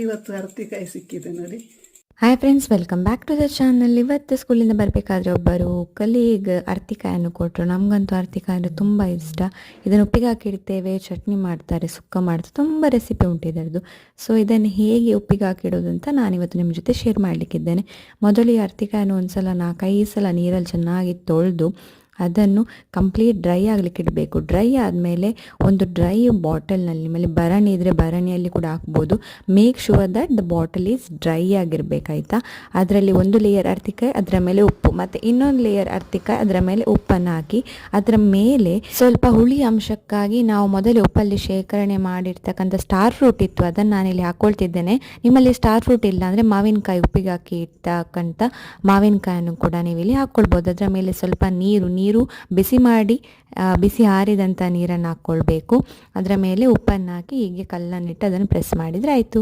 ಇವತ್ತು ಅರ್ತಿಕಾಯಿ ಸಿಕ್ಕಿದೆ ನೋಡಿ. Hi friends, welcome back to the channel. ಇವತ್ತು ಸ್ಕೂಲಿಂದ ಬರಬೇಕಾದ್ರೆ ಒಬ್ಬರು ಕಲೀಗ್ ಅರ್ತಿಕಾಯನ್ನು ಕೊಟ್ಟರು. ನಮಗಂತೂ ಅರ್ತಿಕಾಯಿ ಅಂದರೆ ತುಂಬ ಇಷ್ಟ. ಇದನ್ನು ಉಪ್ಪಿಗೆ ಹಾಕಿಡ್ತೇವೆ, ಚಟ್ನಿ ಮಾಡ್ತಾರೆ, ಸುಕ್ಕ ಮಾಡ್ತಾರೆ, ತುಂಬ ರೆಸಿಪಿ ಉಂಟು ಇದರದ್ದು. ಸೊ ಇದನ್ನು ಹೇಗೆ ಉಪ್ಪಿಗೆ ಹಾಕಿಡೋದು ಅಂತ ನಾನಿವತ್ತು ನಿಮ್ಮ ಜೊತೆ ಶೇರ್ ಮಾಡಲಿಕ್ಕಿದ್ದೇನೆ. ಮೊದಲು ಈ ಅರ್ತಿಕಾಯನ್ನು ಒಂದು ಸಲ 4-5 ಸಲ ನೀರಲ್ಲಿ ಚೆನ್ನಾಗಿ ತೊಳೆದು ಅದನ್ನು ಕಂಪ್ಲೀಟ್ ಡ್ರೈ ಆಗಲಿಕ್ಕೆ ಇಡಬೇಕು. ಡ್ರೈ ಆದಮೇಲೆ ಒಂದು ಡ್ರೈ ಬಾಟಲ್ನಲ್ಲಿ, ಮೇಲೆ ಭರಣಿ ಇದ್ದರೆ ಭರಣಿಯಲ್ಲಿ ಕೂಡ ಹಾಕ್ಬೋದು. Make sure that the bottle is dry ಆಗಿರಬೇಕಾಯ್ತಾ. ಅದರಲ್ಲಿ ಒಂದು ಲೇಯರ್ ಅರ್ತಿಕಾಯಿ, ಅದರ ಮೇಲೆ ಉಪ್ಪು, ಮತ್ತು ಇನ್ನೊಂದು ಲೇಯರ್ ಅರ್ತಿಕಾಯಿ, ಅದರ ಮೇಲೆ ಉಪ್ಪನ್ನು ಹಾಕಿ ಅದರ ಮೇಲೆ ಸ್ವಲ್ಪ ಹುಳಿ ಅಂಶಕ್ಕಾಗಿ ನಾವು ಮೊದಲೇ ಉಪ್ಪಲ್ಲಿ ಶೇಖರಣೆ ಮಾಡಿರ್ತಕ್ಕಂಥ ಸ್ಟಾರ್ ಫ್ರೂಟ್ ಇತ್ತು, ಅದನ್ನು ನಾನಿಲ್ಲಿ ಹಾಕ್ಕೊಳ್ತಿದ್ದೇನೆ. ನಿಮ್ಮಲ್ಲಿ ಸ್ಟಾರ್ ಫ್ರೂಟ್ ಇಲ್ಲ ಅಂದರೆ ಮಾವಿನಕಾಯಿ, ಉಪ್ಪಿಗೆ ಹಾಕಿ ಇರ್ತಕ್ಕಂಥ ಮಾವಿನಕಾಯನ್ನು ಕೂಡ ನೀವು ಇಲ್ಲಿ ಹಾಕ್ಕೊಳ್ಬೋದು. ಅದರ ಮೇಲೆ ಸ್ವಲ್ಪ ನೀರು ಬಿಸಿ ಮಾಡಿ, ಬಿಸಿ ಆರಿದಂಥ ನೀರನ್ನು ಹಾಕ್ಕೊಳ್ಬೇಕು. ಅದರ ಮೇಲೆ ಉಪ್ಪನ್ನು ಹಾಕಿ ಹೀಗೆ ಕಲ್ಲನ್ನಿಟ್ಟು ಅದನ್ನು ಪ್ರೆಸ್ ಮಾಡಿದರೆ ಆಯಿತು.